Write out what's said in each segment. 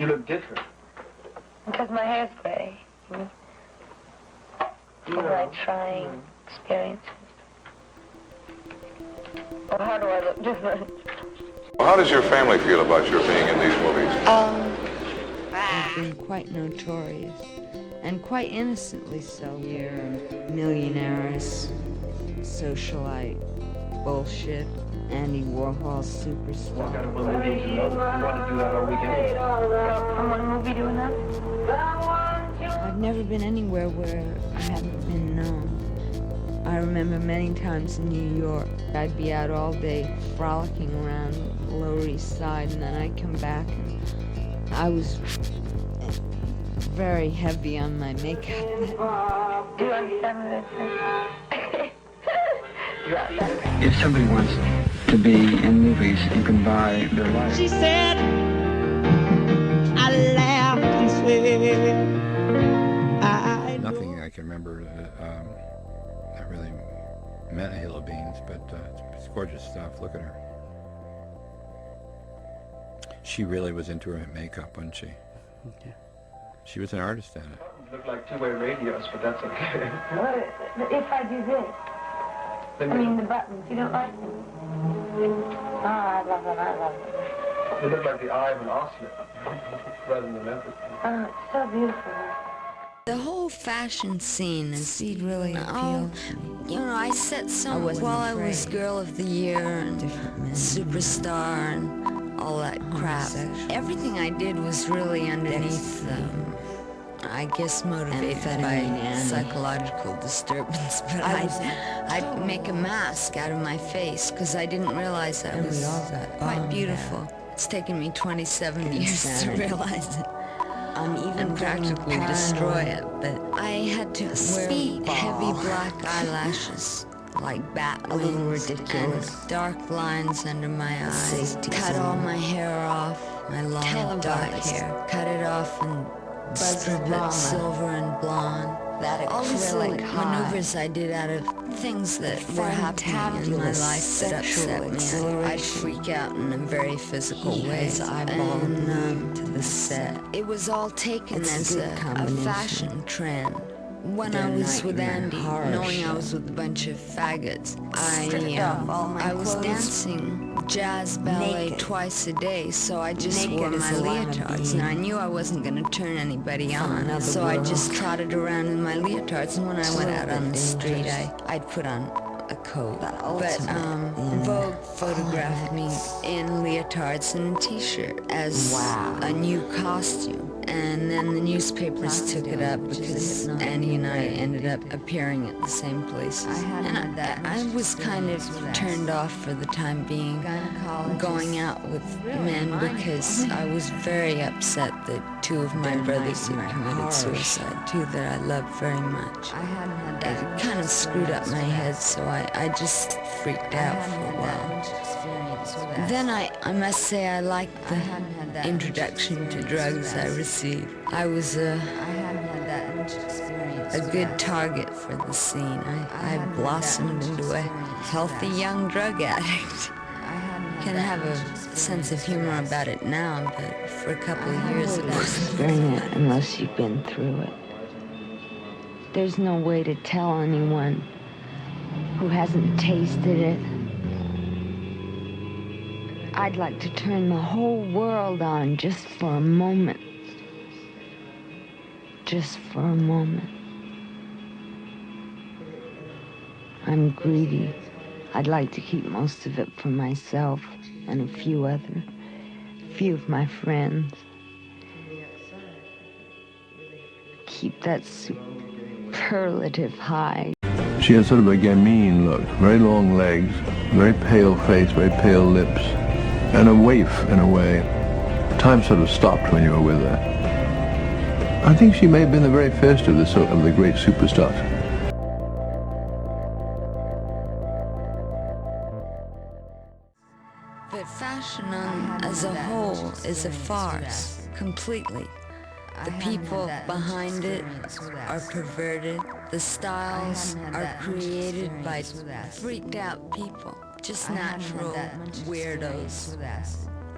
You look different. Because my hair's gray. I trying experiences. Or how do I look different? Well, how does your family feel about your being in these movies? I've been quite notorious, and quite innocently so. You're millionaires, socialite, bullshit, Andy Warhol superstar. What kind of a movie do you want to do that all weekend? I want a movie doing that? I've never been anywhere where I haven't been known. I remember many times in New York, I'd be out all day frolicking around the Lower East Side, and then I'd come back and I was very heavy on my makeup. Do you understand this? If somebody wants to be in movies, you can buy their life. She said, I laughed and said, Nothing I can remember that really meant a hill of beans, but it's gorgeous stuff. Look at her. She really was into her makeup, wasn't she? Okay. She was an artist at it. Look like two-way radios, but that's okay. What if I do this? I mean the buttons. You don't like them? Oh, I love them. I love them. They look like the eye of an ocelot rather than the method. Oh, it's so beautiful. The whole fashion scene is really appeal. You know, I set some while I was Girl of the Year and Superstar and all that crap. Everything I did was really underneath I guess motivated by psychological disturbance, but I'd make a mask out of my face because I didn't realize I was quite beautiful. It's taken me 27 years to realize it. And practically destroy it, but I had to wear heavy black eyelashes, like bat wings, and dark lines under my eyes. Cut all my hair off, my long dark hair. Cut it off and strip it silver and blonde. All these little maneuvers I did out of things that were happening in my life that upset me. I'd freak out in a very physical way. And to the set. It was all taken as a fashion trend. When I was with Andy, knowing I was with a bunch of faggots, I was dancing jazz ballet twice a day, so I just wore my leotards. And I knew I wasn't going to turn anybody on, so I just trotted around in my leotards. And when I went out on the street, I'd put on a coat. But Vogue photographed me in leotards and a t-shirt as a new costume. And then the newspapers took it up because Andy and I ended up appearing at the same places. And I was kind of turned off for the time being going out with men because I was very upset that two of my brothers had committed suicide, two that I loved very much. It kind of screwed up my head, so I just freaked out for a while. Then I must say I liked the introduction to drugs I received. I was a good target for the scene. I blossomed into a healthy young drug addict. Can have a sense of humor about it now, but for a couple of years it was it unless you've been through it. There's no way to tell anyone who hasn't tasted it. I'd like to turn the whole world on just for a moment. Just for a moment. I'm greedy. I'd like to keep most of it for myself and a few of my friends. Keep that superlative high. She had sort of a gamine look, very long legs, very pale face, very pale lips, and a waif in a way. Time sort of stopped when you were with her. I think she may have been the very first of the great superstars. But fashion as a whole is a farce, completely. The people behind it are perverted. The styles are created by freaked out people, just natural weirdos.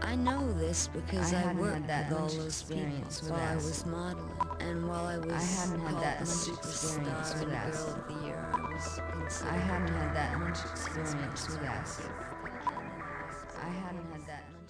I know this because I worked with all those people while I was modeling, and while I was called the superstar and girl of the year, I hadn't had that much experience with acid. I hadn't had that much.